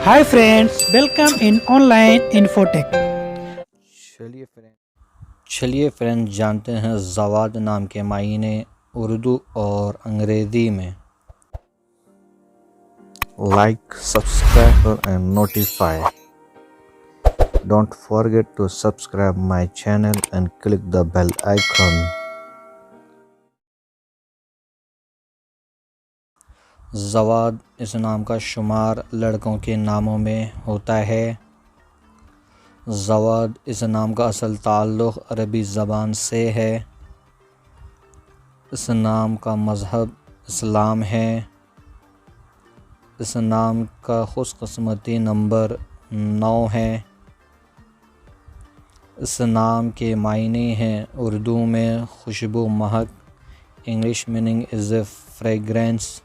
Hi friends, welcome in online Infotech. चलिए friend जानते हैं जवाद नाम के मायने उर्दू और अंग्रेज़ी में। Like, subscribe and notify. Don't forget to subscribe my channel and click the bell icon. Jawad इस नाम का शुमार लड़कों के नामों में होता है। जवाद इस नाम का असल ताल्लुक़ अरबी ज़बान से है। इस नाम का मज़हब इस्लाम है। इस नाम का खुशकिस्मती नंबर 9 है। इस नाम के मायने हैं उर्दू में खुशबू महक, English meaning is a fragrance,